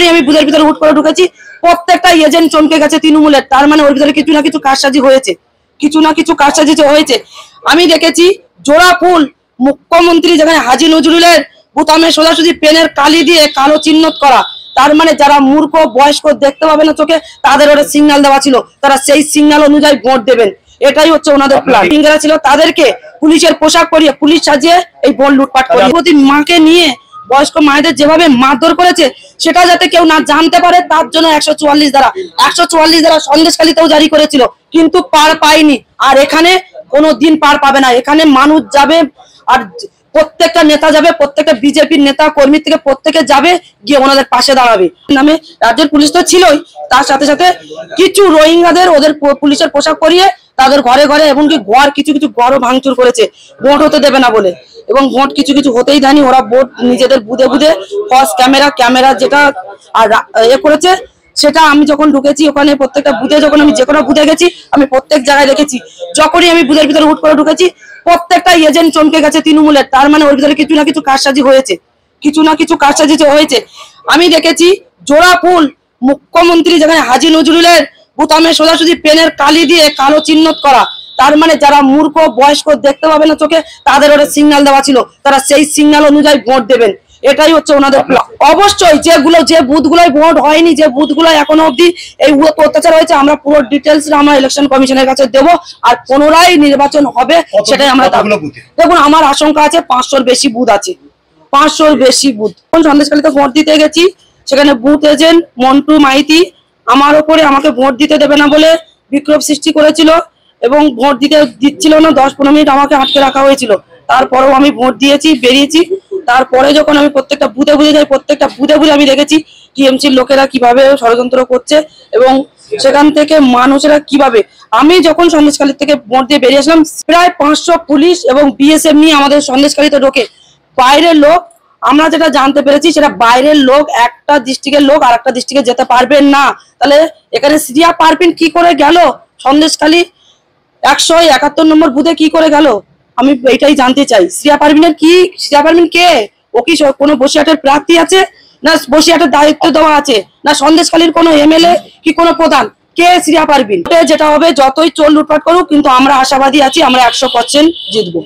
যখনই আমি বুথের ভিতরে হুট করে ঢুকেছি প্রত্যেকটা এজেন্ট চমকে গেছে তৃণমূলের। তার মানে ওর ভিতরে কিছু না কিছু কারসাজি হয়েছে, কিছু না কিছু কারসাজি হয়েছে। আমি দেখেছি জোড়া ফুল মুখ্যমন্ত্রী যেখানে হাজী নজরুলের বুতামে সোজাসুজি পেনের কালি দিয়ে কালো চিহ্নিত করা। তার মানে যারা মূর্খ বয়স্ক দেখতে পাবে না চোখে, তাদের ওটা সিগন্যাল দেওয়া ছিল, তারা সেই সিগন্যাল অনুযায়ী ভোট দেবেন। এটাই হচ্ছে ওনাদের প্ল্যান। যারা ছিল তাদেরকে পুলিশের পোশাক পরিয়ে পুলিশ সাজিয়ে এই ভোট লুটপাট করে প্রতি মাকে নিয়ে বয়স্ক মায়েদের যেভাবে মারধর করেছে সেটা যাতে কেউ না জানতে পারে তার জন্য 144 ধারা সন্দেশখালীতেও জারি করেছিল, কিন্তু পার পায়নি। আর এখানে কোনো দিন পার পাবে না। এখানে মানুষ যাবে আর প্রত্যেকটা নেতা যাবে, প্রত্যেকটা বিজেপির নেতা কর্মী থেকে প্রত্যেকে যাবে গিয়ে ওনাদের পাশে দাঁড়াবে। নামে রাজ্যের পুলিশ তো ছিলই, তার সাথে সাথে কিছু রোহিঙ্গাদের ওদের পুলিশের পোশাক পরিয়ে তাদের ঘরে ঘরে এমনকি ঘর কিছু কিছু ঘরও ভাঙচুর করেছে ভোট হতে দেবে না বলে। এবং ভোট কিছু কিছু হতেই দেয়নি, ওরা ভোট নিজেদের বুধে বুধে ফার্স্ট ক্যামেরা যেটা আর এ করেছে সেটা আমি যখন ঢুকেছি ওখানে প্রত্যেকটা বুথে, যখন আমি যে কোনো বুথে গেছি আমি প্রত্যেক জায়গায় দেখেছি যখনই আমি বুথের ভিতরে হুট করে ঢুকেছি প্রত্যেকটা এজেন্ট চমকে গেছে তৃণমূলের। তার মানে ওর ভিতরে কিছু না কিছু কারসাজি হয়েছে, কিছু না কিছু কারসাজি হয়েছে। আমি দেখেছি জোড়া ফুল মুখ্যমন্ত্রী যেখানে হাজী নজরুলের বুতামে সোজাসুজি পেনের কালি দিয়ে কালো চিহ্নিত করা। তার মানে যারা মূর্খ বয়স্ক দেখতে পাবে না চোখে, তাদের ওটা সিগন্যাল দেওয়া ছিল, তারা সেই সিগন্যাল অনুযায়ী ভোট দেবেন। এটাই হচ্ছে ওনাদের প্ল্যান। অবশ্যই যে বুথগুলোয় ভোট হয়নি, যে বুথগুলোয় এখনো অব্দি এই অত্যাচার হয়েছে, আমরা পুরো ডিটেলস আমরা ইলেকশন কমিশনের কাছে দেব। আর পুনরায় নির্বাচন হবে সেটাই আমরা দেখুন। আমার আশঙ্কা আছে 500-র বেশি বুথ আছে, 500-র বেশি বুথ। সন্দেশখালীতে ভোট দিতে গেছি, সেখানে বুথ এজেন্ট মন্টু মাইতি আমার ওপরে আমাকে ভোট দিতে দেবে না বলে বিক্ষোভ সৃষ্টি করেছিল এবং ভোট দিচ্ছিল না। 10-15 মিনিট আমাকে আটকে রাখা হয়েছিল। তারপরেও আমি ভোট দিয়েছি, বেরিয়েছি। তারপরে যখন আমি প্রত্যেকটা বুথে বুঝে যাই, প্রত্যেকটা বুথে বুঝে আমি দেখেছি টিএমসির লোকেরা কিভাবে ষড়যন্ত্র করছে এবং সেখান থেকে মানুষেরা কিভাবে। আমি যখন সন্দেশখালী থেকে ভোট দিয়ে বেরিয়ে আসলাম প্রায় 500 পুলিশ এবং বিএসএফ নিয়ে আমাদের সন্দেশখালীতে ঢোকে। বাইরের লোক, আমরা যেটা জানতে পেরেছি সেটা বাইরের লোক একটা ডিস্ট্রিক্টের লোক আর একটা ডিস্ট্রিক্টে যেতে পারবেন না। তাহলে এখানে শ্রিয়া পারভিন কি করে গেল সন্দেশখালী 171 নম্বর বুথে, কি করে গেল? আমি এইটাই জানতে চাই। শ্রিয়া পারভিন কে? ও কি কোনো বসিরহাটের প্রার্থী আছে, না বসিরহাটের দায়িত্ব দেওয়া আছে, না সন্দেশখালীর কোনো এমএলএ কি কোনো প্রধান? কে শ্রিয়া পারভিন? যেটা হবে যতই চোর লুটপাট করুক, কিন্তু আমরা আশাবাদী আছি, আমরা 100% জিতবো।